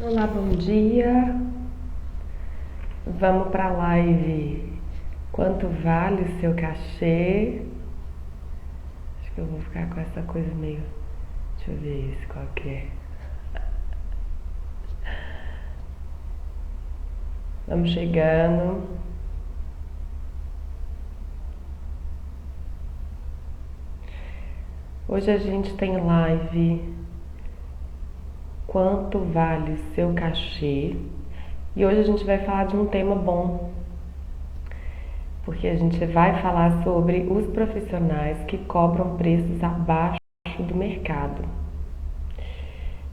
Olá, bom dia. Vamos para a live. Quanto vale o seu cachê? Acho que eu vou ficar com essa coisa meio. Deixa eu ver isso, qual que é. Vamos chegando. Hoje a gente tem live. Quanto vale o seu cachê? E hoje a gente vai falar de um tema bom, porque a gente vai falar sobre os profissionais que cobram preços abaixo do mercado.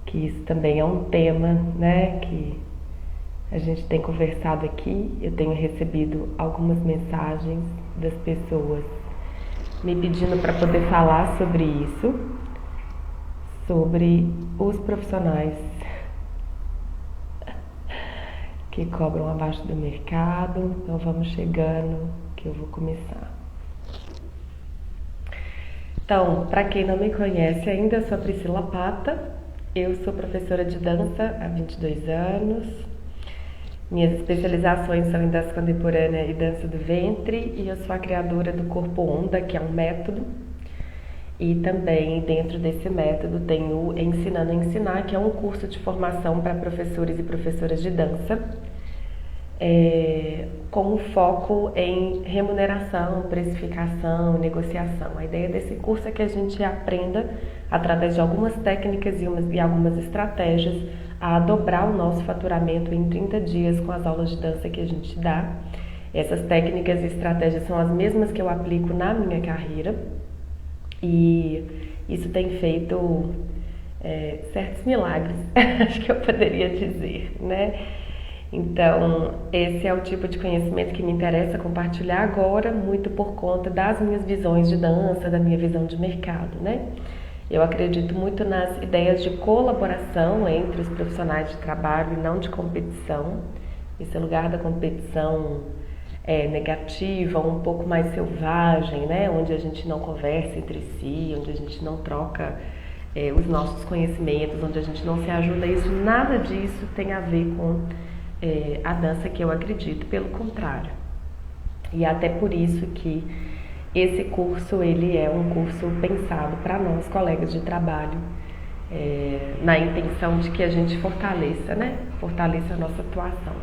Que isso também é um tema, né, que a gente tem conversado aqui. Eu tenho recebido algumas mensagens das pessoas me pedindo para poder falar sobre isso, sobre os profissionais que cobram abaixo do mercado. Então vamos chegando que eu vou começar. Então, para quem não me conhece ainda, eu sou a Priscila Pata, eu sou professora de dança há 22 anos. Minhas especializações são em dança contemporânea e dança do ventre, e eu sou a criadora do Corpo Onda, que é um método. E também dentro desse método tem o Ensinando a Ensinar, que é um curso de formação para professores e professoras de dança, com foco em remuneração, precificação, negociação. A ideia desse curso é que a gente aprenda, através de algumas técnicas e algumas estratégias, a dobrar o nosso faturamento em 30 dias com as aulas de dança que a gente dá. Essas técnicas e estratégias são as mesmas que eu aplico na minha carreira, e isso tem feito certos milagres, acho que eu poderia dizer, né? Então, esse é o tipo de conhecimento que me interessa compartilhar agora, muito por conta das minhas visões de dança, da minha visão de mercado, né? Eu acredito muito nas ideias de colaboração entre os profissionais de trabalho e não de competição. Esse lugar da competição negativa, um pouco mais selvagem, né? Onde a gente não conversa entre si, onde a gente não troca os nossos conhecimentos, onde a gente não se ajuda. Isso, nada disso tem a ver com a dança que eu acredito, pelo contrário. E até por isso que esse curso, ele é um curso pensado para nós, colegas de trabalho, na intenção de que a gente fortaleça, né? Fortaleça a nossa atuação.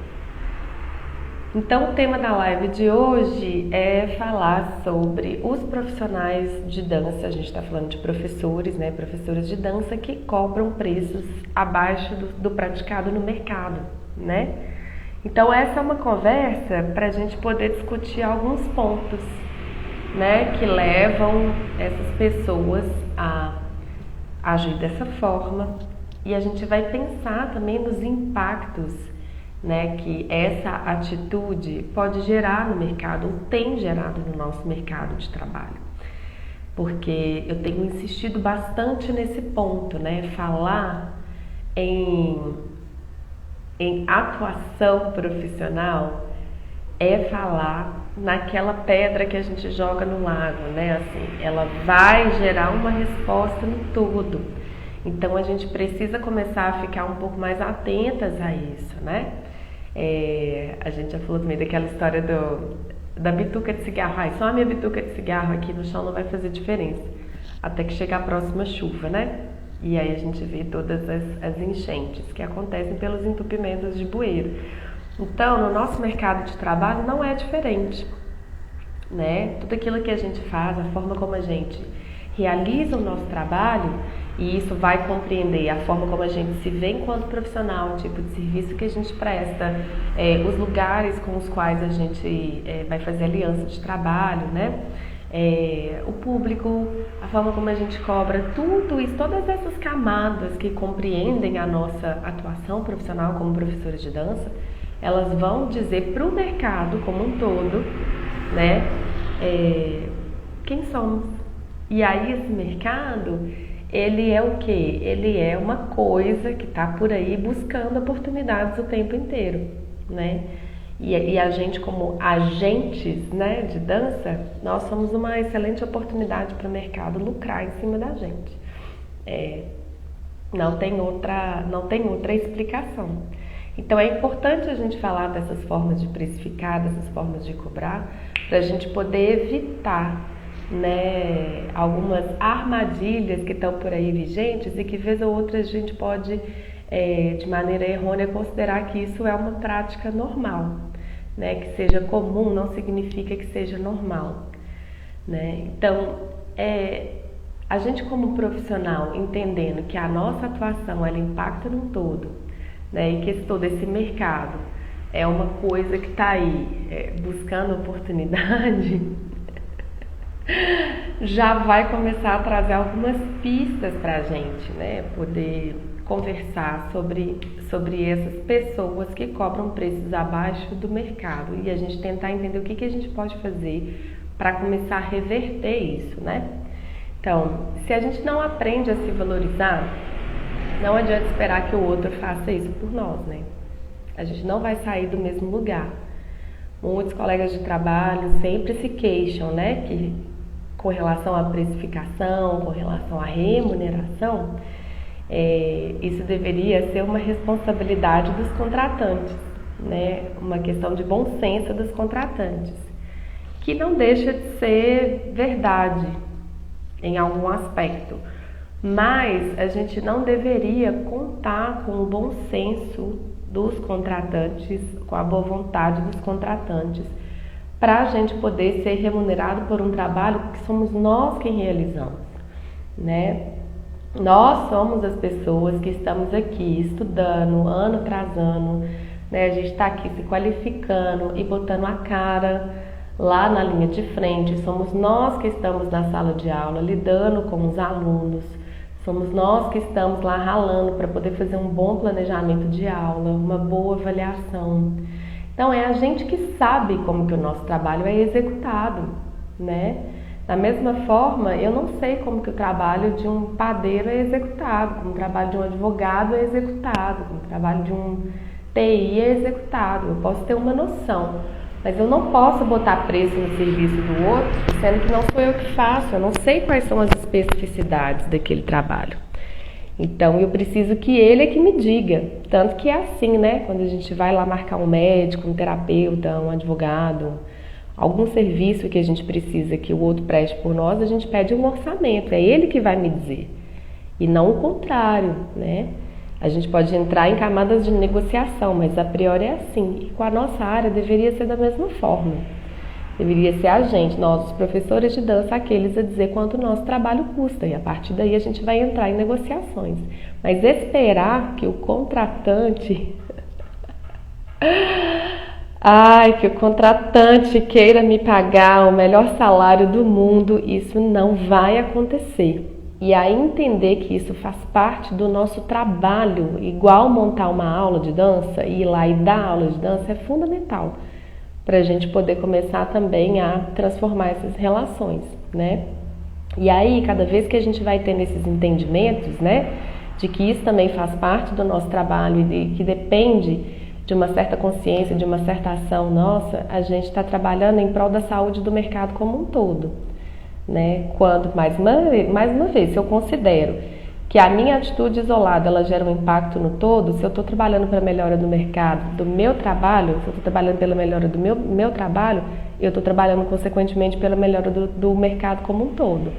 Então, o tema da live de hoje é falar sobre os profissionais de dança. A gente está falando de professores, né? Professores de dança que cobram preços abaixo do praticado no mercado, né? Então, essa é uma conversa para a gente poder discutir alguns pontos, né, que levam essas pessoas a agir dessa forma, e a gente vai pensar também nos impactos, né, que essa atitude pode gerar no mercado, ou tem gerado no nosso mercado de trabalho. Porque eu tenho insistido bastante nesse ponto, né, falar em atuação profissional é falar naquela pedra que a gente joga no lago, né? Assim, ela vai gerar uma resposta no todo. Então a gente precisa começar a ficar um pouco mais atentas a isso, né? A gente já falou também daquela história da bituca de cigarro. Ai, só a minha bituca de cigarro aqui no chão não vai fazer diferença, até que chegar a próxima chuva, né? E aí a gente vê todas as enchentes que acontecem pelos entupimentos de bueiro. Então, no nosso mercado de trabalho não é diferente, né? Tudo aquilo que a gente faz, a forma como a gente realiza o nosso trabalho, e isso vai compreender a forma como a gente se vê enquanto profissional, o tipo de serviço que a gente presta, os lugares com os quais a gente vai fazer aliança de trabalho, né? O público, a forma como a gente cobra, tudo isso, todas essas camadas que compreendem a nossa atuação profissional como professores de dança, elas vão dizer para o mercado como um todo, né, quem somos. E aí esse mercado, ele é o quê? Ele é uma coisa que está por aí buscando oportunidades o tempo inteiro, né? E a gente, como agentes, né, de dança, nós somos uma excelente oportunidade para o mercado lucrar em cima da gente. não tem outra explicação. Então é importante a gente falar dessas formas de precificar, dessas formas de cobrar, para a gente poder evitar, né, algumas armadilhas que estão por aí vigentes e que vez ou outra a gente pode, de maneira errônea, considerar que isso é uma prática normal, né? Que seja comum não significa que seja normal, né? Então, a gente como profissional entendendo que a nossa atuação ela impacta num todo, né? E que todo esse mercado é uma coisa que está aí buscando oportunidade, já vai começar a trazer algumas pistas para a gente, né? Poder conversar sobre essas pessoas que cobram preços abaixo do mercado e a gente tentar entender o que a gente pode fazer para começar a reverter isso, né? Então, se a gente não aprende a se valorizar, não adianta esperar que o outro faça isso por nós, né? A gente não vai sair do mesmo lugar. Muitos colegas de trabalho sempre se queixam, né? Que com relação à precificação, com relação à remuneração, isso deveria ser uma responsabilidade dos contratantes, né? Uma questão de bom senso dos contratantes, que não deixa de ser verdade em algum aspecto, mas a gente não deveria contar com o bom senso dos contratantes, com a boa vontade dos contratantes, para a gente poder ser remunerado por um trabalho que somos nós quem realizamos, né? Nós somos as pessoas que estamos aqui estudando ano tras ano, né? A gente está aqui se qualificando e botando a cara lá na linha de frente. Somos nós que estamos na sala de aula lidando com os alunos, somos nós que estamos lá ralando para poder fazer um bom planejamento de aula, uma boa avaliação. Então é a gente que sabe como que o nosso trabalho é executado, né? Da mesma forma, eu não sei como que o trabalho de um padeiro é executado, como o trabalho de um advogado é executado, como o trabalho de um TI é executado. Eu posso ter uma noção, mas eu não posso botar preço no serviço do outro, sendo que não sou eu que faço, eu não sei quais são as especificidades daquele trabalho. Então, eu preciso que ele é que me diga. Tanto que é assim, né? Quando a gente vai lá marcar um médico, um terapeuta, um advogado, algum serviço que a gente precisa que o outro preste por nós, a gente pede um orçamento. É ele que vai me dizer. E não o contrário, né? A gente pode entrar em camadas de negociação, mas a priori é assim. E com a nossa área deveria ser da mesma forma. Deveria ser a gente, nós, os professores de dança, aqueles a dizer quanto o nosso trabalho custa. E a partir daí a gente vai entrar em negociações. Mas esperar que o contratante... que o contratante queira me pagar o melhor salário do mundo, isso não vai acontecer. E aí entender que isso faz parte do nosso trabalho, igual montar uma aula de dança e ir lá e dar aula de dança, é fundamental para a gente poder começar também a transformar essas relações, né? E aí, cada vez que a gente vai tendo esses entendimentos, né, de que isso também faz parte do nosso trabalho e que depende de uma certa consciência, de uma certa ação nossa, a gente está trabalhando em prol da saúde do mercado como um todo, né? Quando, mais uma vez, se eu considero que a minha atitude isolada ela gera um impacto no todo, se eu estou trabalhando para a melhora do mercado, do meu trabalho, se eu estou trabalhando pela melhora do meu trabalho, eu estou trabalhando consequentemente pela melhora do mercado como um todo,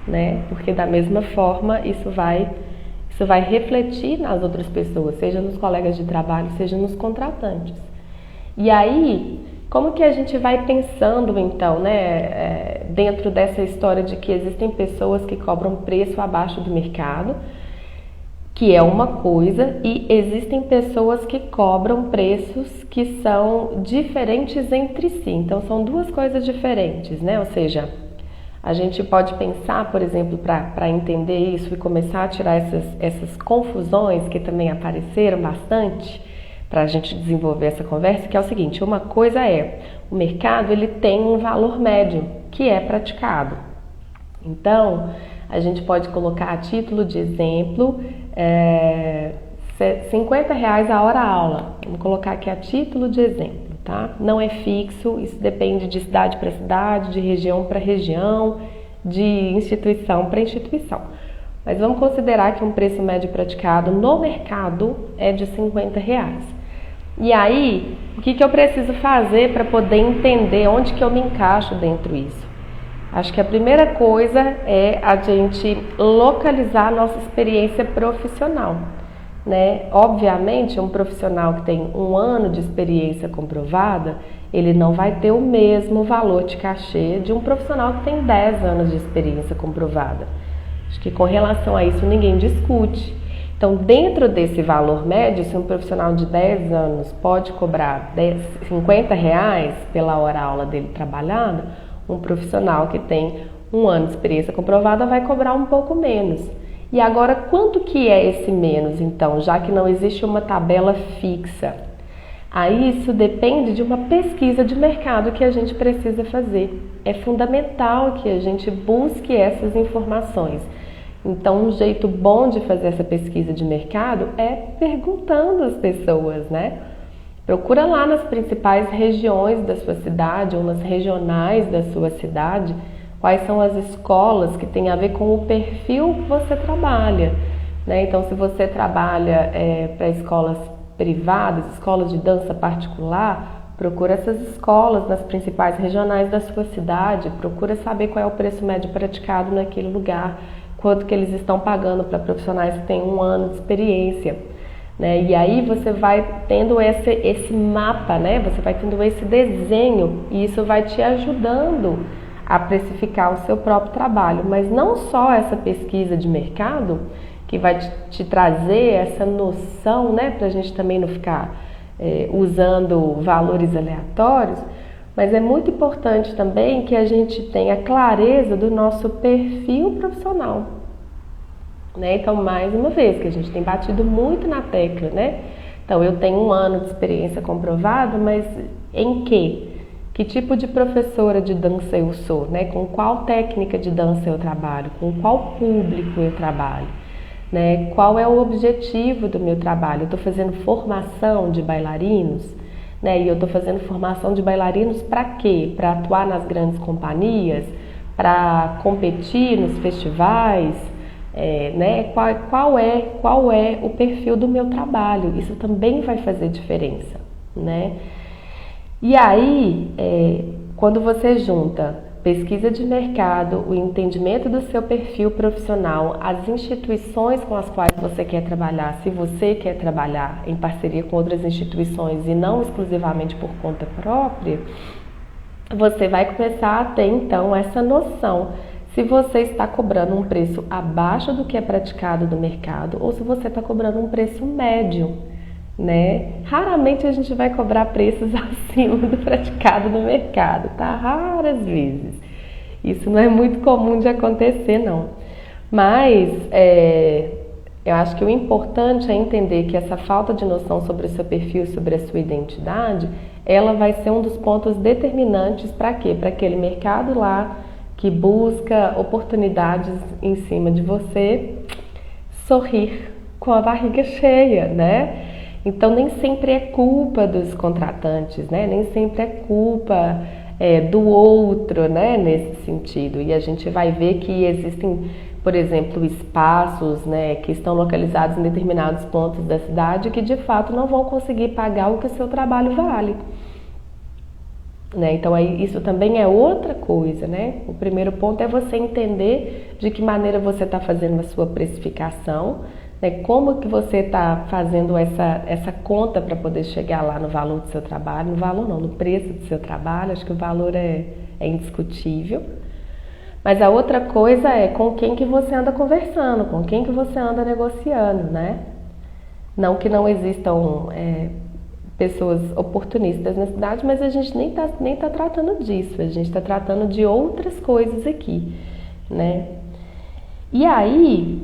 né? Porque da mesma forma isso vai refletir nas outras pessoas, seja nos colegas de trabalho, seja nos contratantes. E aí, como que a gente vai pensando então, né, dentro dessa história de que existem pessoas que cobram preço abaixo do mercado, que é uma coisa, e existem pessoas que cobram preços que são diferentes entre si. Então, são duas coisas diferentes, né? Ou seja, a gente pode pensar, por exemplo, para entender isso e começar a tirar essas confusões que também apareceram bastante, para a gente desenvolver essa conversa, que é o seguinte: uma coisa é, o mercado ele tem um valor médio que é praticado. Então, a gente pode colocar a título de exemplo, R$50 a hora aula. Vamos colocar aqui a título de exemplo, tá? Não é fixo, isso depende de cidade para cidade, de região para região, de instituição para instituição. Mas vamos considerar que um preço médio praticado no mercado é de R$ 50. E aí, o que eu preciso fazer para poder entender onde que eu me encaixo dentro disso? Acho que a primeira coisa é a gente localizar a nossa experiência profissional, né? Obviamente, um profissional que tem 1 ano de experiência comprovada, ele não vai ter o mesmo valor de cachê de um profissional que tem 10 anos de experiência comprovada. Acho que com relação a isso ninguém discute. Então, dentro desse valor médio, se um profissional de 10 anos pode cobrar R$ 50 pela hora aula dele trabalhando, um profissional que tem 1 ano de experiência comprovada vai cobrar um pouco menos. E agora, quanto que é esse menos, então, já que não existe uma tabela fixa? Aí isso depende de uma pesquisa de mercado que a gente precisa fazer. É fundamental que a gente busque essas informações. Então, um jeito bom de fazer essa pesquisa de mercado é perguntando às pessoas, né? Procura lá nas principais regiões da sua cidade ou nas regionais da sua cidade quais são as escolas que têm a ver com o perfil que você trabalha, né? Então, se você trabalha para escolas privadas, escolas de dança particular, procura essas escolas nas principais regionais da sua cidade, procura saber qual é o preço médio praticado naquele lugar, quanto que eles estão pagando para profissionais que têm 1 ano de experiência, né? E aí você vai tendo esse mapa, né? Você vai tendo esse desenho e isso vai te ajudando a precificar o seu próprio trabalho. Mas não só essa pesquisa de mercado que vai te trazer essa noção, né? Para a gente também não ficar usando valores aleatórios, mas é muito importante também que a gente tenha clareza do nosso perfil profissional, né? Então, mais uma vez, que a gente tem batido muito na tecla, né? Então, eu tenho 1 ano de experiência comprovada, mas em quê? Que tipo de professora de dança eu sou, né? Com qual técnica de dança eu trabalho? Com qual público eu trabalho? Né? Qual é o objetivo do meu trabalho? Eu estou fazendo formação de bailarinos, né? E eu estou fazendo formação de bailarinos para quê? Para atuar nas grandes companhias? Para competir nos festivais? Né? Qual é o perfil do meu trabalho? Isso também vai fazer diferença, né? E aí, quando você junta pesquisa de mercado, o entendimento do seu perfil profissional, as instituições com as quais você quer trabalhar, se você quer trabalhar em parceria com outras instituições e não exclusivamente por conta própria, você vai começar a ter então essa noção se você está cobrando um preço abaixo do que é praticado no mercado ou se você está cobrando um preço médio, né? Raramente a gente vai cobrar preços acima do praticado no mercado, tá? Raras vezes. Isso não é muito comum de acontecer, não. Mas eu acho que o importante é entender que essa falta de noção sobre o seu perfil, sobre a sua identidade, ela vai ser um dos pontos determinantes para quê? Para aquele mercado lá que busca oportunidades em cima de você sorrir com a barriga cheia, né? Então, nem sempre é culpa dos contratantes, né? Nem sempre é culpa do outro, né? Nesse sentido. E a gente vai ver que existem, por exemplo, espaços, né, que estão localizados em determinados pontos da cidade que, de fato, não vão conseguir pagar o que o seu trabalho vale. Né? Então, aí, isso também é outra coisa, né? O primeiro ponto é você entender de que maneira você está fazendo a sua precificação, né? Como que você está fazendo essa conta para poder chegar lá no valor do seu trabalho, no valor não, no preço do seu trabalho. Acho que o valor é indiscutível. Mas a outra coisa é com quem que você anda conversando, com quem que você anda negociando, né? Não que não existam pessoas oportunistas na cidade, mas a gente nem tá tratando disso, a gente está tratando de outras coisas aqui, né? E aí,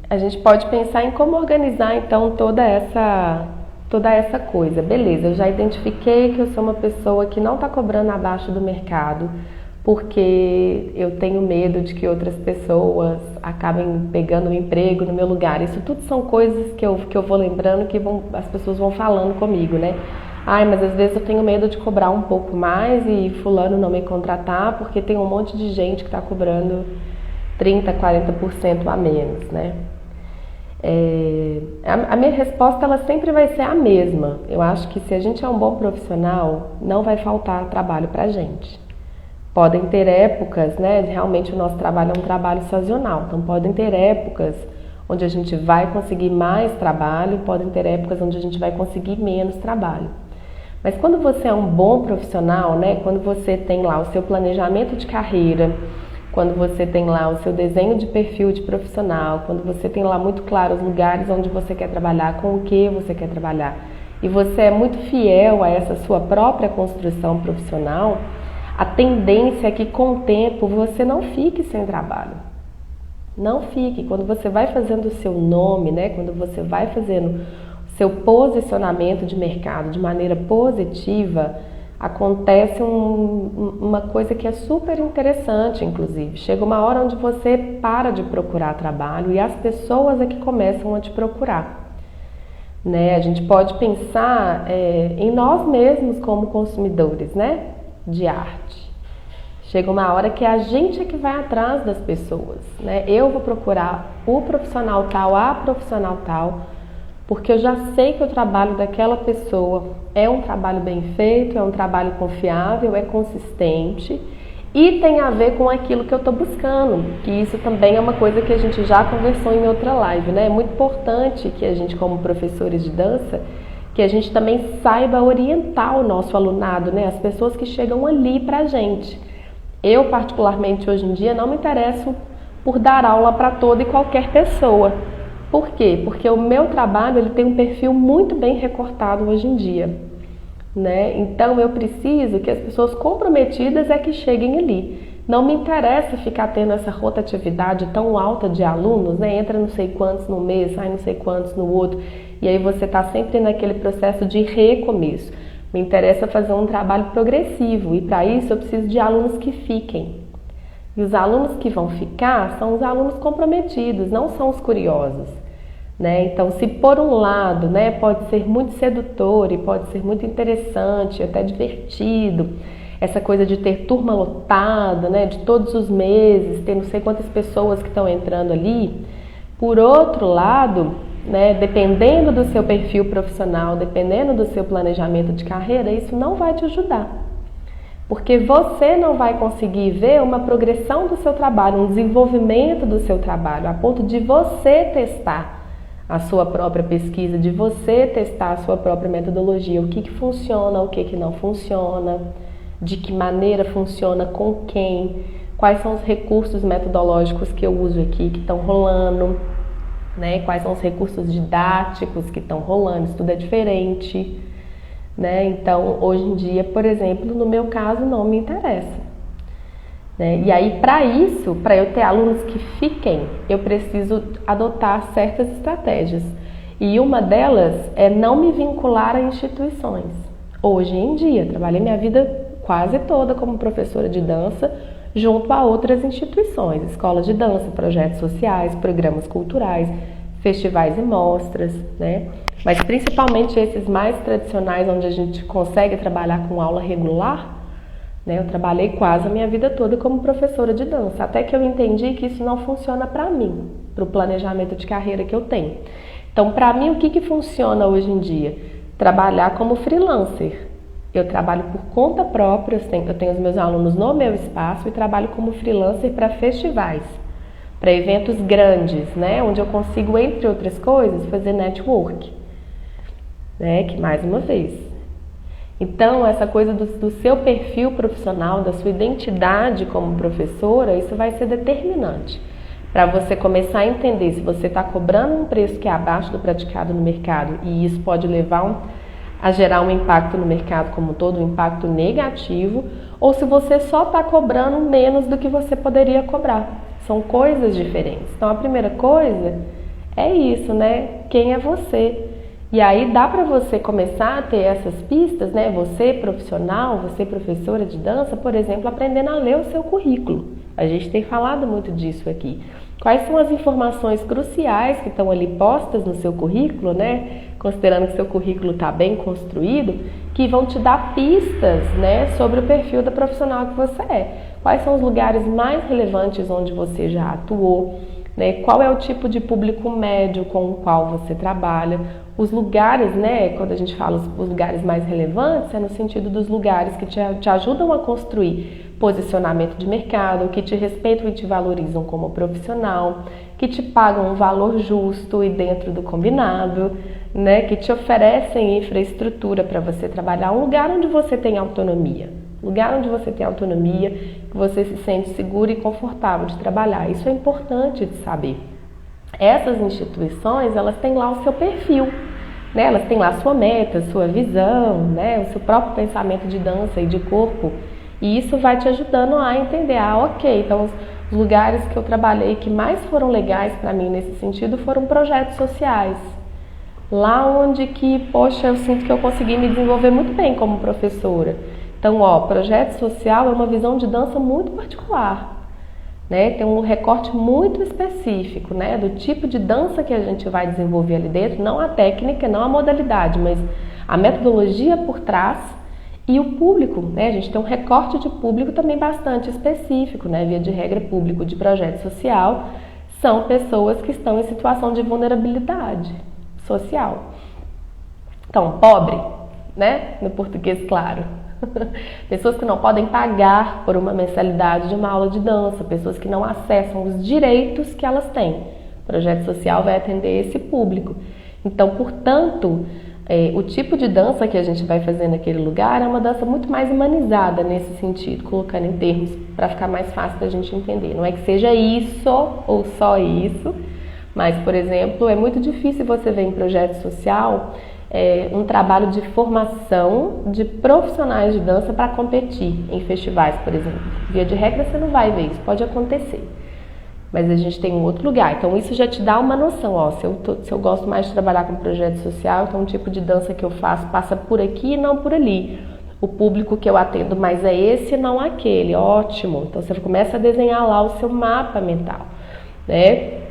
a gente pode pensar em como organizar então toda essa coisa. Beleza, eu já identifiquei que eu sou uma pessoa que não está cobrando abaixo do mercado, porque eu tenho medo de que outras pessoas acabem pegando um emprego no meu lugar. Isso tudo são coisas que eu vou lembrando que as pessoas vão falando comigo, né? Ai, mas às vezes eu tenho medo de cobrar um pouco mais e fulano não me contratar porque tem um monte de gente que está cobrando 30, 40% a menos, né? A minha resposta ela sempre vai ser a mesma. Eu acho que se a gente é um bom profissional, não vai faltar trabalho pra gente. Podem ter épocas, né? Realmente o nosso trabalho é um trabalho sazonal, então podem ter épocas onde a gente vai conseguir mais trabalho, podem ter épocas onde a gente vai conseguir menos trabalho. Mas quando você é um bom profissional, né? Quando você tem lá o seu planejamento de carreira, quando você tem lá o seu desenho de perfil de profissional, quando você tem lá muito claro os lugares onde você quer trabalhar, com o que você quer trabalhar, e você é muito fiel a essa sua própria construção profissional, a tendência é que com o tempo você não fique sem trabalho. Não fique. Quando você vai fazendo o seu nome, né? Quando você vai fazendo o seu posicionamento de mercado de maneira positiva, acontece uma coisa que é super interessante, inclusive. Chega uma hora onde você para de procurar trabalho e as pessoas é que começam a te procurar. Né? A gente pode pensar em nós mesmos como consumidores, né? De arte. Chega uma hora que a gente é que vai atrás das pessoas, né? Eu vou procurar o profissional tal, a profissional tal, porque eu já sei que o trabalho daquela pessoa é um trabalho bem feito, é um trabalho confiável, é consistente e tem a ver com aquilo que eu estou buscando, que isso também é uma coisa que a gente já conversou em outra live, né? É muito importante que a gente, como professores de dança, que a gente também saiba orientar o nosso alunado, né? As pessoas que chegam ali pra gente. Eu, particularmente, hoje em dia, não me interesso por dar aula para toda e qualquer pessoa. Por quê? Porque o meu trabalho ele tem um perfil muito bem recortado hoje em dia, né? Então, eu preciso que as pessoas comprometidas é que cheguem ali. Não me interessa ficar tendo essa rotatividade tão alta de alunos, né? Entra não sei quantos no mês, sai não sei quantos no outro. E aí você está sempre naquele processo de recomeço. Me interessa fazer um trabalho progressivo e para isso eu preciso de alunos que fiquem. E os alunos que vão ficar são os alunos comprometidos, não são os curiosos. Né? Então, se por um lado, né, pode ser muito sedutor e pode ser muito interessante, até divertido, essa coisa de ter turma lotada, né, de todos os meses, ter não sei quantas pessoas que estão entrando ali, por outro lado, né, dependendo do seu perfil profissional, dependendo do seu planejamento de carreira, isso não vai te ajudar. Porque você não vai conseguir ver uma progressão do seu trabalho, um desenvolvimento do seu trabalho, a ponto de você testar a sua própria pesquisa, de você testar a sua própria metodologia, o que funciona, o que não funciona, de que maneira funciona, com quem, quais são os recursos metodológicos que eu uso aqui que estão rolando, né? Quais são os recursos didáticos que estão rolando, isso tudo é diferente, né? Então, hoje em dia, por exemplo, no meu caso, não me interessa. Né? E aí, para isso, para eu ter alunos que fiquem, eu preciso adotar certas estratégias. E uma delas é não me vincular a instituições. Hoje em dia, trabalhei minha vida quase toda como professora de dança, junto a outras instituições, escolas de dança, projetos sociais, programas culturais, festivais e mostras, né? Mas principalmente esses mais tradicionais, onde a gente consegue trabalhar com aula regular, né? Eu trabalhei quase a minha vida toda como professora de dança, até que eu entendi que isso não funciona para mim, para o planejamento de carreira que eu tenho. Então, para mim, o que funciona hoje em dia? Trabalhar como freelancer. Eu trabalho por conta própria, eu tenho os meus alunos no meu espaço e trabalho como freelancer para festivais, para eventos grandes, né? Onde eu consigo, entre outras coisas, fazer network, né? Que mais uma vez. Então, essa coisa do seu perfil profissional, da sua identidade como professora, isso vai ser determinante para você começar a entender se você está cobrando um preço que é abaixo do praticado no mercado e isso pode levar a gerar um impacto no mercado como um todo, um impacto negativo, ou se você só está cobrando menos do que você poderia cobrar. São coisas diferentes. Então, a primeira coisa é isso, né? Quem é você? E aí dá para você começar a ter essas pistas, né? Você profissional, você professora de dança, por exemplo, aprendendo a ler o seu currículo. A gente tem falado muito disso aqui. Quais são as informações cruciais que estão ali postas no seu currículo, né? Considerando que seu currículo está bem construído, que vão te dar pistas, né, sobre o perfil da profissional que você é. quais são os lugares mais relevantes onde você já atuou, né? Qual é o tipo de público médio com o qual você trabalha. Os lugares, né, quando a gente fala os lugares mais relevantes, é no sentido dos lugares que te ajudam a construir posicionamento de mercado, que te respeitam e te valorizam como profissional, que te pagam um valor justo e dentro do combinado, né, que te oferecem infraestrutura para você trabalhar, um lugar onde você tem autonomia. Lugar onde você tem autonomia, que você se sente seguro e confortável de trabalhar. Isso é importante de saber. Essas instituições, elas têm lá o seu perfil, né? Elas têm lá a sua meta, a sua visão, né? O seu próprio pensamento de dança e de corpo. E isso vai te ajudando a entender, ok, então os lugares que eu trabalhei que mais foram legais para mim nesse sentido foram projetos sociais. Lá onde que, poxa, eu sinto que eu consegui me desenvolver muito bem como professora. Então, projeto social é uma visão de dança muito particular, né? Tem um recorte muito específico, né? Do tipo de dança que a gente vai desenvolver ali dentro, não a técnica, não a modalidade, mas a metodologia por trás e o público, né? A gente tem um recorte de público também bastante específico, né? Via de regra, público de projeto social são pessoas que estão em situação de vulnerabilidade social. Então, pobre, né? No português claro. Pessoas que não podem pagar por uma mensalidade de uma aula de dança, pessoas que não acessam os direitos que elas têm. O projeto social vai atender esse público. Então, portanto, o tipo de dança que a gente vai fazer naquele lugar é uma dança muito mais humanizada nesse sentido, colocando em termos para ficar mais fácil da gente entender. Não é que seja isso ou só isso, mas, por exemplo, é muito difícil você ver em projeto social um trabalho de formação de profissionais de dança para competir em festivais, por exemplo. Via de regra você não vai ver isso, pode acontecer. Mas a gente tem um outro lugar, então isso já te dá uma noção, se eu gosto mais de trabalhar com projeto social, então o tipo de dança que eu faço passa por aqui e não por ali. O público que eu atendo mais é esse e não aquele, ótimo. Então você começa a desenhar lá o seu mapa mental, né?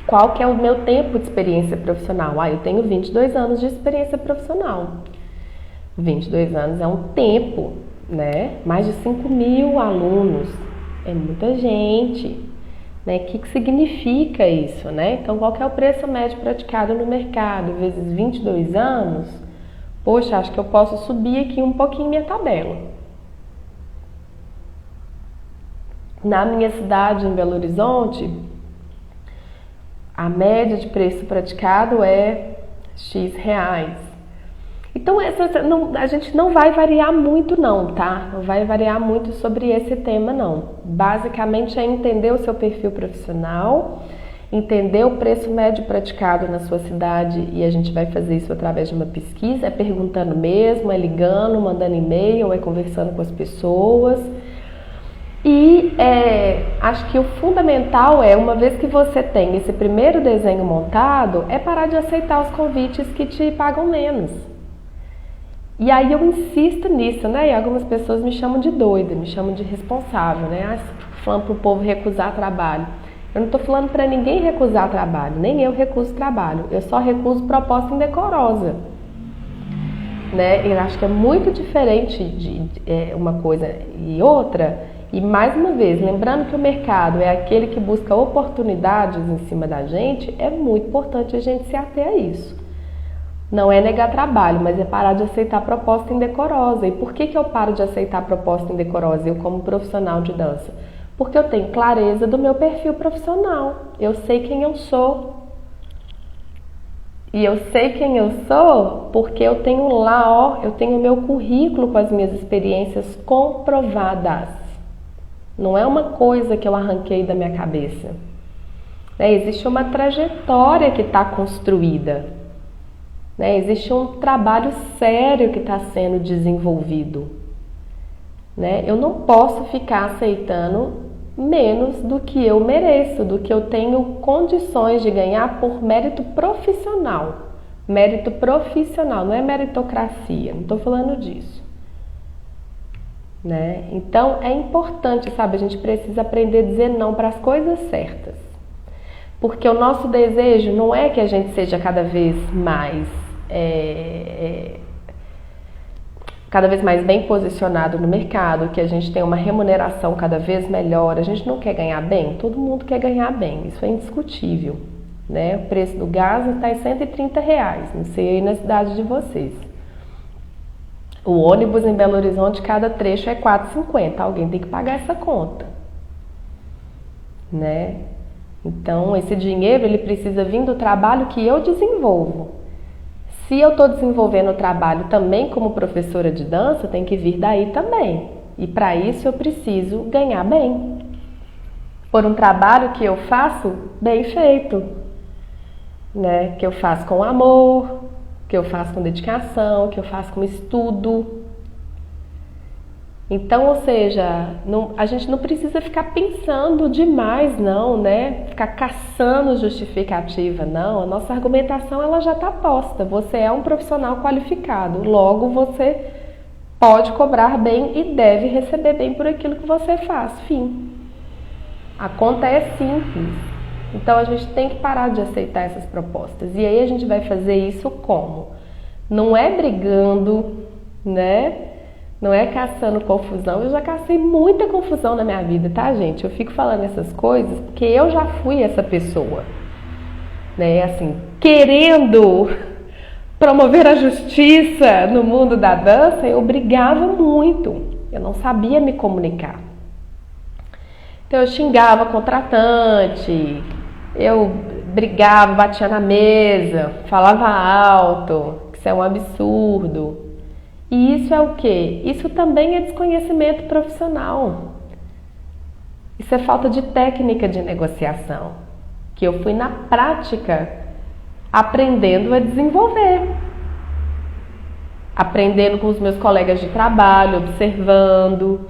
Qual que é o meu tempo de experiência profissional? Eu tenho 22 anos de experiência profissional. 22 anos é um tempo, né? Mais de 5.000 alunos, é muita gente, né? O que significa isso, né? Então, qual que é o preço médio praticado no mercado? Vezes 22 anos, poxa, acho que eu posso subir aqui um pouquinho minha tabela. Na minha cidade, em Belo Horizonte, a média de preço praticado é X reais. Então, a gente não vai variar muito não, tá? Não vai variar muito sobre esse tema não. Basicamente é entender o seu perfil profissional, entender o preço médio praticado na sua cidade, e a gente vai fazer isso através de uma pesquisa, é perguntando mesmo, é ligando, mandando e-mail, é conversando com as pessoas. E acho que o fundamental uma vez que você tem esse primeiro desenho montado, é parar de aceitar os convites que te pagam menos. E aí eu insisto nisso, né? E algumas pessoas me chamam de doida, me chamam de responsável, né? Falando para o povo recusar trabalho. Eu não estou falando para ninguém recusar trabalho, nem eu recuso trabalho. Eu só recuso proposta indecorosa. Né? Eu acho que é muito diferente de uma coisa e outra. E mais uma vez, lembrando que o mercado é aquele que busca oportunidades em cima da gente, é muito importante a gente se ater a isso. Não é negar trabalho, mas é parar de aceitar proposta indecorosa. E por que eu paro de aceitar proposta indecorosa, eu como profissional de dança? Porque eu tenho clareza do meu perfil profissional. Eu sei quem eu sou. E eu sei quem eu sou porque eu tenho lá, eu tenho o meu currículo com as minhas experiências comprovadas. Não é uma coisa que eu arranquei da minha cabeça. Existe uma trajetória que está construída. Existe um trabalho sério que está sendo desenvolvido. Eu não posso ficar aceitando menos do que eu mereço, do que eu tenho condições de ganhar por mérito profissional. Mérito profissional, não é meritocracia, não estou falando disso. Então é importante, sabe, a gente precisa aprender a dizer não para as coisas certas. Porque o nosso desejo não é que a gente seja cada vez mais cada vez mais bem posicionado no mercado, que a gente tem uma remuneração cada vez melhor. A gente não quer ganhar bem? Todo mundo quer ganhar bem, isso é indiscutível, né? O preço do gás está em R$ 130, não sei aí na cidade de vocês. O ônibus em Belo Horizonte, cada trecho é R$ 4,50, alguém tem que pagar essa conta, né? Então, esse dinheiro ele precisa vir do trabalho que eu desenvolvo. Se eu estou desenvolvendo o trabalho também como professora de dança, tem que vir daí também. E para isso eu preciso ganhar bem. Por um trabalho que eu faço bem feito, né? Que eu faço com amor, que eu faço com dedicação, que eu faço com estudo. Então, ou seja, a gente não precisa ficar pensando demais, não, né? Ficar caçando justificativa, não. A nossa argumentação ela já está posta. Você é um profissional qualificado, logo você pode cobrar bem e deve receber bem por aquilo que você faz. Fim. A conta é simples. Então a gente tem que parar de aceitar essas propostas. E aí a gente vai fazer isso como? Não é brigando, né? Não é caçando confusão. Eu já cacei muita confusão na minha vida, tá, gente? Eu fico falando essas coisas porque eu já fui essa pessoa, né? Assim, querendo promover a justiça no mundo da dança, eu brigava muito. Eu não sabia me comunicar. Então eu xingava contratante, eu brigava, batia na mesa, falava alto, que isso é um absurdo. E isso é o quê? Isso também é desconhecimento profissional. Isso é falta de técnica de negociação, que eu fui na prática aprendendo a desenvolver. Aprendendo com os meus colegas de trabalho, observando,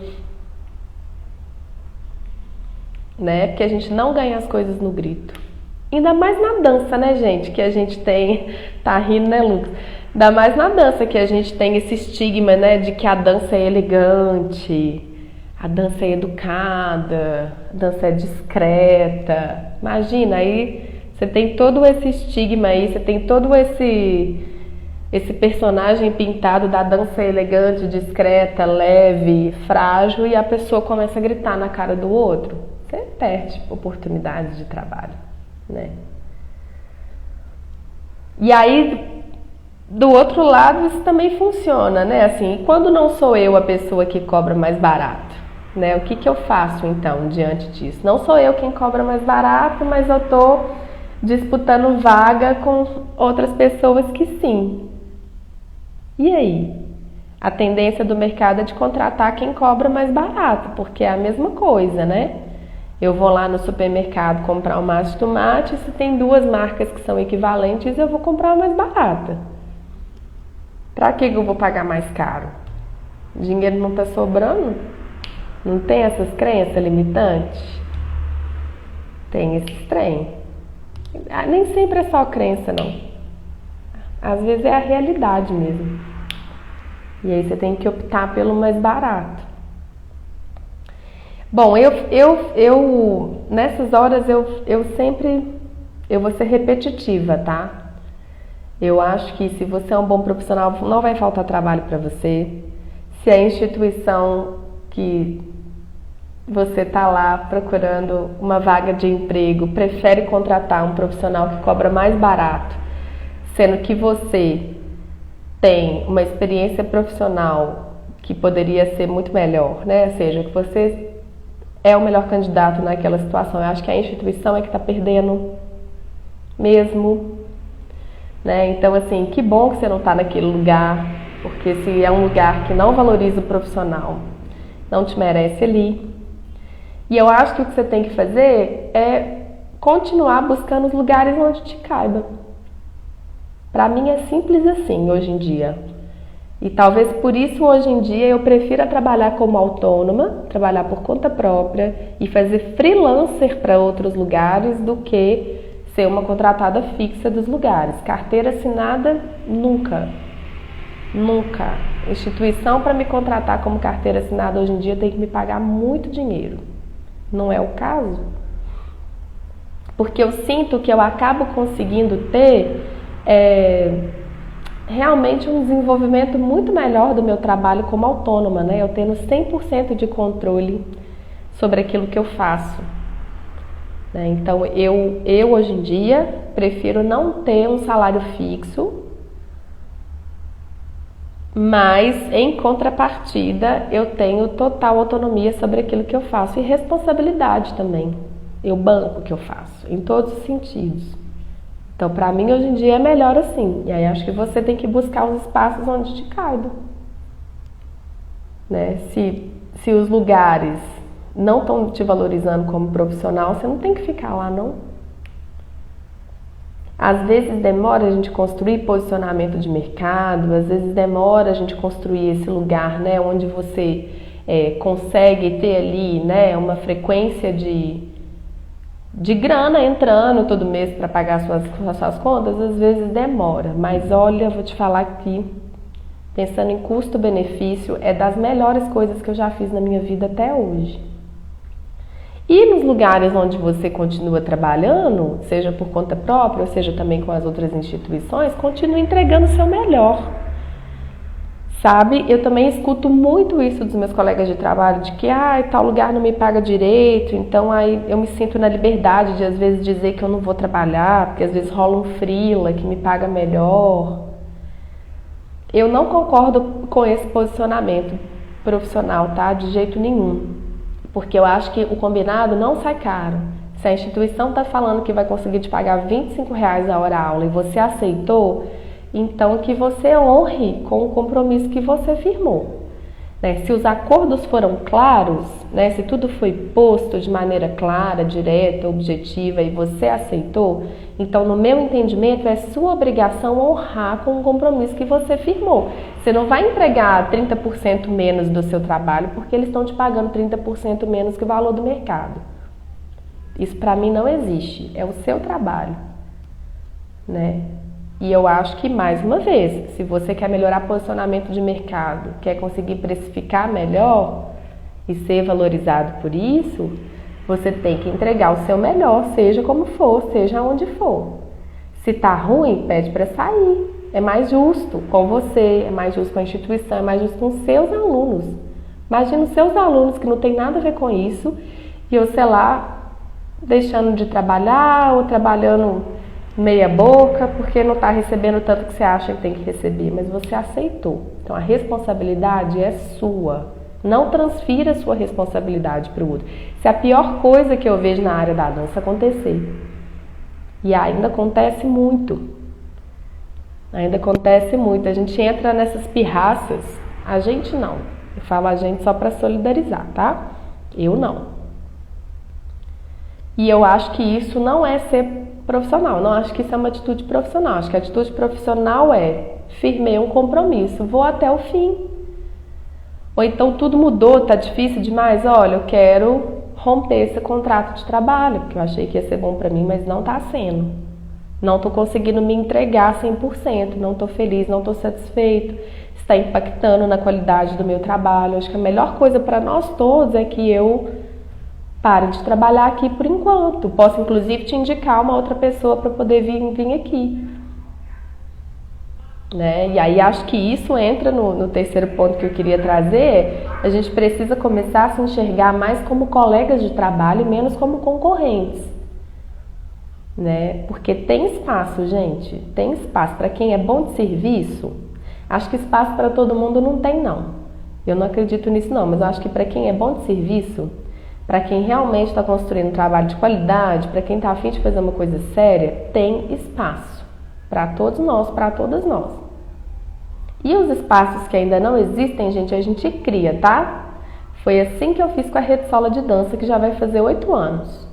né? Porque a gente não ganha as coisas no grito. Ainda mais na dança, né, gente? Que a gente tem... Tá rindo, né, Lucas? Ainda mais na dança que a gente tem esse estigma, né, de que a dança é elegante, a dança é educada, a dança é discreta. Imagina, aí você tem todo esse estigma aí, você tem todo esse personagem pintado da dança elegante, discreta, leve, frágil, e a pessoa começa a gritar na cara do outro. Você perde oportunidades de trabalho, né? E aí... Do outro lado, isso também funciona, né? Assim, quando não sou eu a pessoa que cobra mais barato, né? O que eu faço, então, diante disso? Não sou eu quem cobra mais barato, mas eu tô disputando vaga com outras pessoas que sim. E aí? A tendência do mercado é de contratar quem cobra mais barato, porque é a mesma coisa, né? Eu vou lá no supermercado comprar um maço de tomate, se tem duas marcas que são equivalentes, eu vou comprar a mais barata. Pra que eu vou pagar mais caro? O dinheiro não tá sobrando? Não tem essas crenças limitantes? Tem esses trem. Nem sempre é só crença, não. Às vezes é a realidade mesmo. E aí você tem que optar pelo mais barato. Bom, nessas horas eu vou ser repetitiva, tá? Eu acho que se você é um bom profissional, não vai faltar trabalho para você. Se a instituição que você está lá procurando uma vaga de emprego prefere contratar um profissional que cobra mais barato, sendo que você tem uma experiência profissional que poderia ser muito melhor, né? Ou seja, que você é o melhor candidato naquela situação. Eu acho que a instituição é que está perdendo mesmo. Né? Então, assim, que bom que você não está naquele lugar, porque se é um lugar que não valoriza o profissional, não te merece ali. E eu acho que o que você tem que fazer é continuar buscando os lugares onde te caiba. Para mim é simples assim hoje em dia. E talvez por isso hoje em dia eu prefira trabalhar como autônoma, trabalhar por conta própria e fazer freelancer para outros lugares do que ser uma contratada fixa dos lugares. Carteira assinada, nunca. Nunca. Instituição para me contratar como carteira assinada hoje em dia tem que me pagar muito dinheiro. Não é o caso. Porque eu sinto que eu acabo conseguindo ter realmente um desenvolvimento muito melhor do meu trabalho como autônoma, né? Eu tendo 100% de controle sobre aquilo que eu faço. Né? Então, eu hoje em dia prefiro não ter um salário fixo, mas em contrapartida eu tenho total autonomia sobre aquilo que eu faço e responsabilidade também. Eu banco o que eu faço, em todos os sentidos. Então, para mim, hoje em dia é melhor assim. E aí, acho que você tem que buscar os espaços onde te caiba. Né? Se os lugares não estão te valorizando como profissional, você não tem que ficar lá, não. Às vezes demora a gente construir posicionamento de mercado, às vezes demora a gente construir esse lugar, né, onde você consegue ter ali, né, uma frequência de grana entrando todo mês para pagar suas contas. Às vezes demora, mas olha, vou te falar aqui, pensando em custo-benefício, é das melhores coisas que eu já fiz na minha vida até hoje. E nos lugares onde você continua trabalhando, seja por conta própria, ou seja também com as outras instituições, continue entregando o seu melhor. Sabe? Eu também escuto muito isso dos meus colegas de trabalho, de que tal lugar não me paga direito, então aí eu me sinto na liberdade de às vezes dizer que eu não vou trabalhar, porque às vezes rola um freela que me paga melhor. Eu não concordo com esse posicionamento profissional, tá? De jeito nenhum. Porque eu acho que o combinado não sai caro. Se a instituição está falando que vai conseguir te pagar R$25 a hora aula e você aceitou, então que você honre com o compromisso que você firmou. Né? Se os acordos foram claros, né? Se tudo foi posto de maneira clara, direta, objetiva e você aceitou, então no meu entendimento é sua obrigação honrar com o compromisso que você firmou. Você não vai entregar 30% menos do seu trabalho porque eles estão te pagando 30% menos que o valor do mercado. Isso para mim não existe, é o seu trabalho, né? E eu acho que, mais uma vez, se você quer melhorar posicionamento de mercado, quer conseguir precificar melhor e ser valorizado por isso, você tem que entregar o seu melhor, seja como for, seja onde for. Se tá ruim, pede para sair. É mais justo com você, é mais justo com a instituição, é mais justo com seus alunos. Imagina os seus alunos que não tem nada a ver com isso e eu, sei lá, deixando de trabalhar ou trabalhando meia boca porque não está recebendo tanto que você acha que tem que receber, mas você aceitou. Então a responsabilidade é sua. Não transfira a sua responsabilidade para o outro. Isso é a pior coisa que eu vejo na área da dança acontecer. E ainda acontece muito. Ainda acontece muito. A gente entra nessas pirraças. A gente não. Eu falo a gente só para solidarizar, tá? Eu não. E eu acho que isso não é ser profissional. Não acho que isso é uma atitude profissional. Acho que a atitude profissional é firmei um compromisso, vou até o fim. Ou então tudo mudou, tá difícil demais. Olha, eu quero romper esse contrato de trabalho, porque eu achei que ia ser bom para mim, mas não tá sendo. Não tô conseguindo me entregar 100%, não tô feliz, não tô satisfeito. Está impactando na qualidade do meu trabalho. Acho que a melhor coisa para nós todos é que eu pare de trabalhar aqui por enquanto. Posso, inclusive, te indicar uma outra pessoa para poder vir aqui. Né? E aí acho que isso entra no terceiro ponto que eu queria trazer. A gente precisa começar a se enxergar mais como colegas de trabalho e menos como concorrentes. Né? Porque tem espaço, gente. Tem espaço. Para quem é bom de serviço, acho que espaço para todo mundo não tem, não. Eu não acredito nisso, não. Mas eu acho que para quem é bom de serviço, para quem realmente está construindo um trabalho de qualidade, para quem está a fim de fazer uma coisa séria, tem espaço para todos nós, para todas nós. E os espaços que ainda não existem, gente, a gente cria, tá? Foi assim que eu fiz com a Rede Sola de Dança, que já vai fazer 8 anos.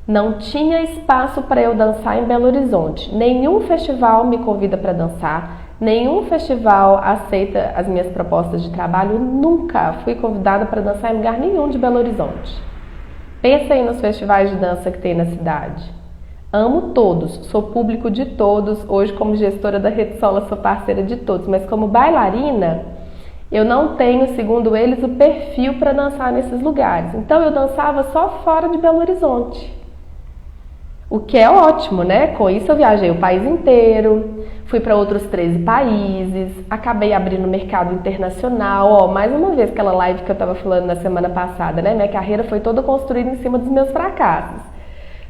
Não tinha espaço para eu dançar em Belo Horizonte. Nenhum festival me convida para dançar. Nenhum festival aceita as minhas propostas de trabalho. Nunca fui convidada para dançar em lugar nenhum de Belo Horizonte. Pensa aí nos festivais de dança que tem na cidade. Amo todos, sou público de todos. Hoje, como gestora da Rede Sola, sou parceira de todos. Mas como bailarina, eu não tenho, segundo eles, o perfil para dançar nesses lugares. Então eu dançava só fora de Belo Horizonte. O que é ótimo, né? Com isso eu viajei o país inteiro, fui para outros 13 países, acabei abrindo mercado internacional. Ó, mais uma vez aquela live que eu estava falando na semana passada, né? Minha carreira foi toda construída em cima dos meus fracassos.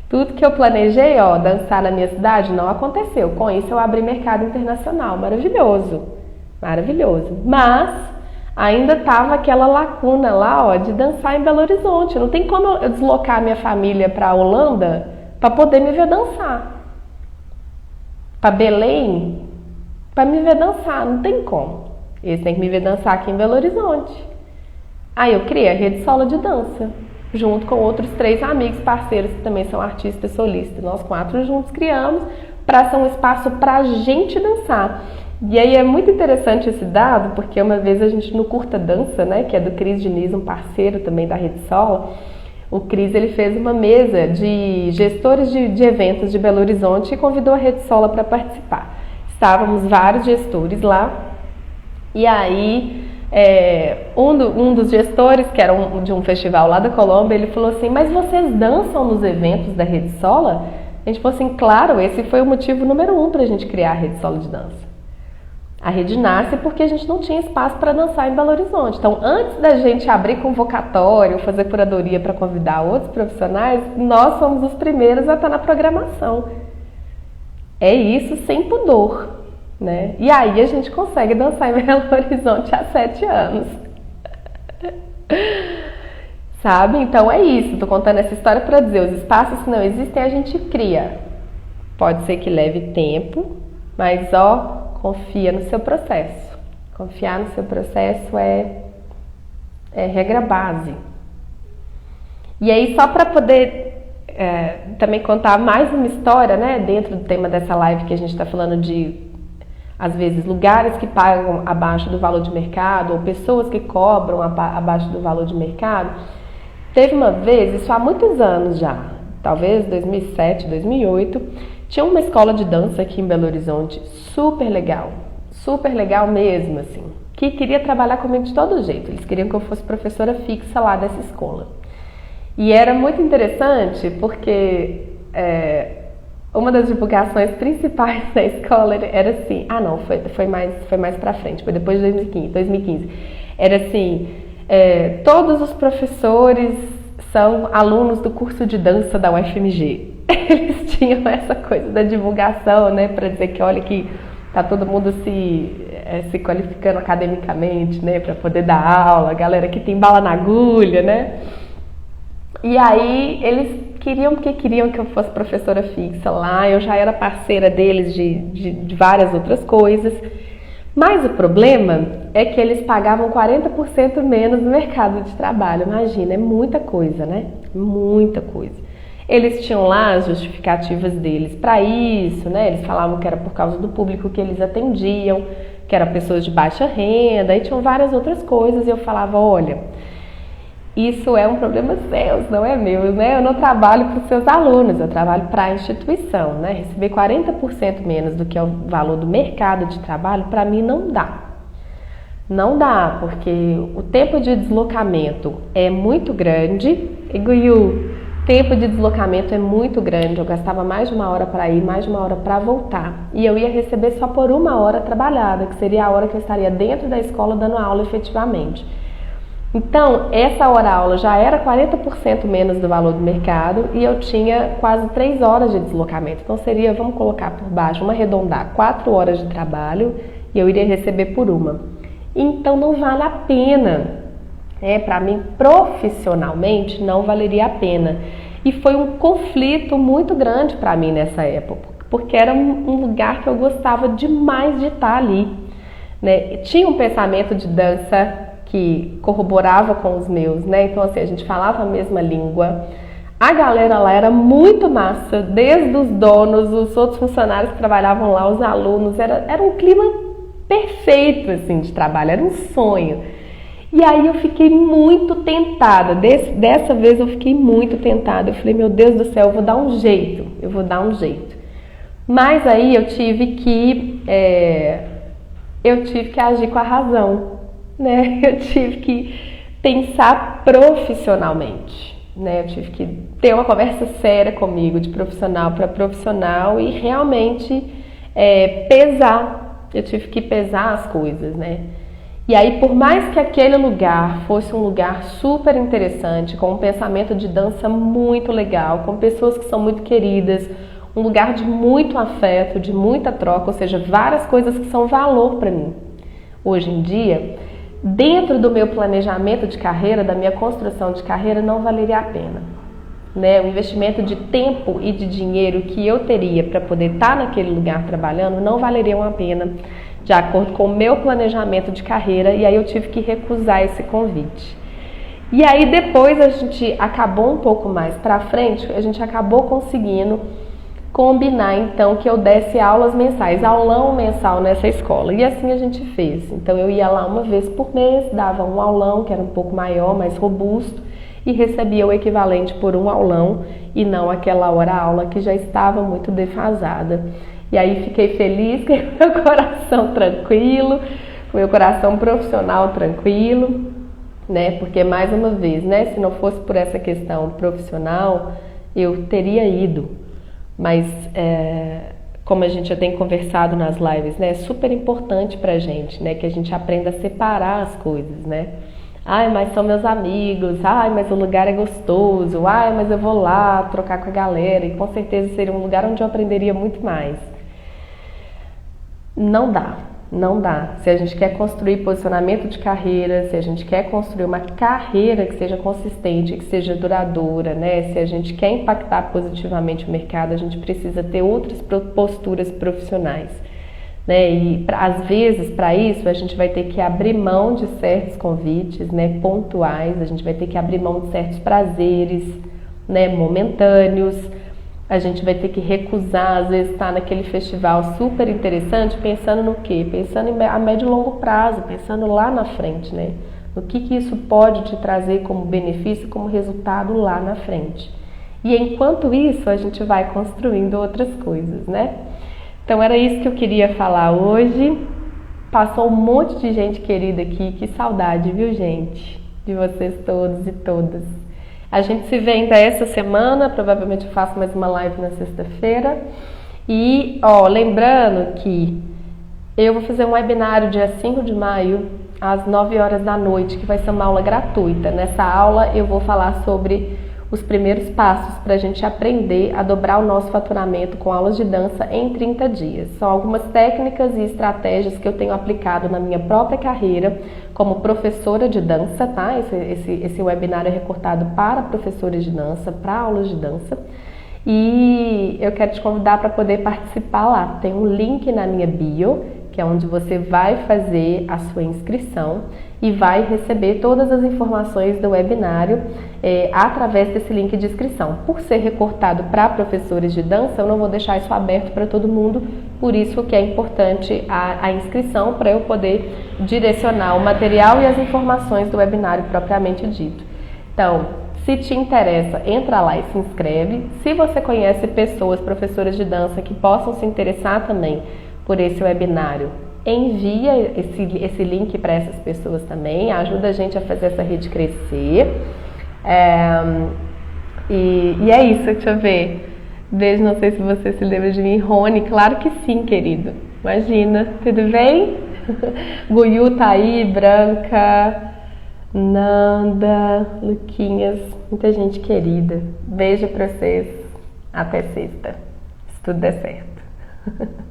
Tudo que eu planejei, ó, dançar na minha cidade, não aconteceu. Com isso eu abri mercado internacional. Maravilhoso, maravilhoso. Mas ainda tava aquela lacuna lá, ó, de dançar em Belo Horizonte. Não tem como eu deslocar minha família para a Holanda para poder me ver dançar. Para Belém, para me ver dançar, não tem como. Eles têm que me ver dançar aqui em Belo Horizonte. Aí eu criei a Rede Solo de Dança, junto com outros 3 amigos parceiros que também são artistas solistas. Nós 4 juntos criamos para ser um espaço para a gente dançar. E aí é muito interessante esse dado, porque uma vez a gente no Curta Dança, né, que é do Cris Diniz, um parceiro também da Rede Solo, o Cris ele fez uma mesa de gestores de eventos de Belo Horizonte e convidou a Rede Solo para participar. Estávamos vários gestores lá, e aí um dos gestores, que era de um festival lá da Colômbia, ele falou assim: mas vocês dançam nos eventos da Rede Solo? A gente falou assim: claro, esse foi o motivo número 1 para a gente criar a Rede Solo de Dança. A rede nasce porque a gente não tinha espaço para dançar em Belo Horizonte. Então, antes da gente abrir convocatório, fazer curadoria para convidar outros profissionais, nós fomos os primeiros a estar na programação. É isso sem pudor, né? E aí a gente consegue dançar em Belo Horizonte há 7 anos. Sabe? Então é isso. Estou contando essa história para dizer, os espaços que não existem a gente cria. Pode ser que leve tempo, mas ó, confia no seu processo. Confiar no seu processo é regra base. E aí, só para poder também contar mais uma história, né, dentro do tema dessa live que a gente está falando de, às vezes, lugares que pagam abaixo do valor de mercado ou pessoas que cobram abaixo do valor de mercado. Teve uma vez, isso há muitos anos já, talvez 2007, 2008, tinha uma escola de dança aqui em Belo Horizonte, super legal mesmo, assim, que queria trabalhar comigo de todo jeito. Eles queriam que eu fosse professora fixa lá dessa escola. E era muito interessante porque uma das divulgações principais da escola era assim, foi mais pra frente, foi depois de 2015. Era assim, todos os professores são alunos do curso de dança da UFMG. Eles tinham essa coisa da divulgação, né, para dizer que olha que tá todo mundo se qualificando academicamente, né, para poder dar aula, a galera que tem bala na agulha, né? E aí eles queriam que eu fosse professora fixa lá, eu já era parceira deles de várias outras coisas, mas o problema é que eles pagavam 40% menos no mercado de trabalho. Imagina, é muita coisa, né? Muita coisa. Eles tinham lá as justificativas deles para isso, né? Eles falavam que era por causa do público que eles atendiam, que eram pessoas de baixa renda, e tinham várias outras coisas, e eu falava, olha, isso é um problema seu, não é meu, né? Eu não trabalho para os seus alunos, eu trabalho para a instituição, né? Receber 40% menos do que é o valor do mercado de trabalho, para mim não dá. Não dá, porque o tempo de deslocamento é muito grande, tempo de deslocamento é muito grande, eu gastava mais de 1 hora para ir, mais de 1 hora para voltar. E eu ia receber só por 1 hora trabalhada, que seria a hora que eu estaria dentro da escola dando aula efetivamente. Então, essa hora-aula já era 40% menos do valor do mercado e eu tinha quase 3 horas de deslocamento. Então seria, vamos colocar por baixo, vamos arredondar, 4 horas de trabalho e eu iria receber por 1. Então não vale a pena. Para mim, profissionalmente, não valeria a pena. E foi um conflito muito grande para mim nessa época, porque era um lugar que eu gostava demais de estar ali, né? Tinha um pensamento de dança que corroborava com os meus, né? Então, assim, a gente falava a mesma língua. A galera lá era muito massa, desde os donos, os outros funcionários que trabalhavam lá, os alunos. Era um clima perfeito, assim, de trabalho, era um sonho. E aí eu fiquei muito tentada, dessa vez eu fiquei muito tentada, eu falei, meu Deus do céu, eu vou dar um jeito. Mas aí eu tive que agir com a razão, né? Eu tive que pensar profissionalmente, né? Eu tive que ter uma conversa séria comigo, de profissional para profissional, e realmente pesar. Eu tive que pesar as coisas, né? E aí, por mais que aquele lugar fosse um lugar super interessante, com um pensamento de dança muito legal, com pessoas que são muito queridas, um lugar de muito afeto, de muita troca, ou seja, várias coisas que são valor para mim. Hoje em dia, dentro do meu planejamento de carreira, da minha construção de carreira, não valeria a pena. Né? O investimento de tempo e de dinheiro que eu teria para poder estar naquele lugar trabalhando não valeria a pena, de acordo com o meu planejamento de carreira, e aí eu tive que recusar esse convite. E aí depois a gente acabou um pouco mais para frente, a gente acabou conseguindo combinar então que eu desse aulas mensais, aulão mensal nessa escola, e assim a gente fez. Então eu ia lá uma vez por mês, dava um aulão que era um pouco maior, mais robusto, e recebia o equivalente por um aulão e não aquela hora-aula que já estava muito defasada. E aí fiquei feliz, com meu coração tranquilo, meu coração profissional tranquilo, né? Porque mais uma vez, né? Se não fosse por essa questão profissional, eu teria ido. Mas como a gente já tem conversado nas lives, né? É super importante pra gente, né? Que a gente aprenda a separar as coisas, né? Ai, mas são meus amigos, ai, mas o lugar é gostoso, ai, mas eu vou lá trocar com a galera, e com certeza seria um lugar onde eu aprenderia muito mais. Não dá, não dá. Se a gente quer construir posicionamento de carreira, se a gente quer construir uma carreira que seja consistente, que seja duradoura, né? Se a gente quer impactar positivamente o mercado, a gente precisa ter outras posturas profissionais. Né? E às vezes para isso a gente vai ter que abrir mão de certos convites, né, pontuais, a gente vai ter que abrir mão de certos prazeres, né, momentâneos, a gente vai ter que recusar, às vezes estar naquele festival super interessante, pensando no quê? Pensando a médio e longo prazo, pensando lá na frente, né? No que isso pode te trazer como benefício, como resultado lá na frente. E enquanto isso a gente vai construindo outras coisas, né? Então era isso que eu queria falar hoje. Passou um monte de gente querida aqui, que saudade, viu, gente? De vocês todos e todas. A gente se vê ainda essa semana, provavelmente eu faço mais uma live na sexta-feira. E, lembrando que eu vou fazer um webinário dia 5 de maio, às 9 horas da noite, que vai ser uma aula gratuita. Nessa aula eu vou falar sobre os primeiros passos para a gente aprender a dobrar o nosso faturamento com aulas de dança em 30 dias. São algumas técnicas e estratégias que eu tenho aplicado na minha própria carreira como professora de dança, tá? Esse webinar é recortado para professores de dança, para aulas de dança. E eu quero te convidar para poder participar lá. Tem um link na minha bio, que é onde você vai fazer a sua inscrição e vai receber todas as informações do webinário através desse link de inscrição. Por ser recortado para professores de dança, eu não vou deixar isso aberto para todo mundo, por isso que é importante a inscrição para eu poder direcionar o material e as informações do webinário propriamente dito. Então, se te interessa, entra lá e se inscreve. Se você conhece pessoas, professoras de dança, que possam se interessar também por esse webinário, envia esse link para essas pessoas também, ajuda a gente a fazer essa rede crescer. E é isso, deixa eu ver. Beijo, não sei se você se lembra de mim. Rony, claro que sim, querido. Imagina, tudo bem? Guiu tá aí, Branca, Nanda, Luquinhas, muita gente querida. Beijo pra vocês. Até sexta, se tudo der certo.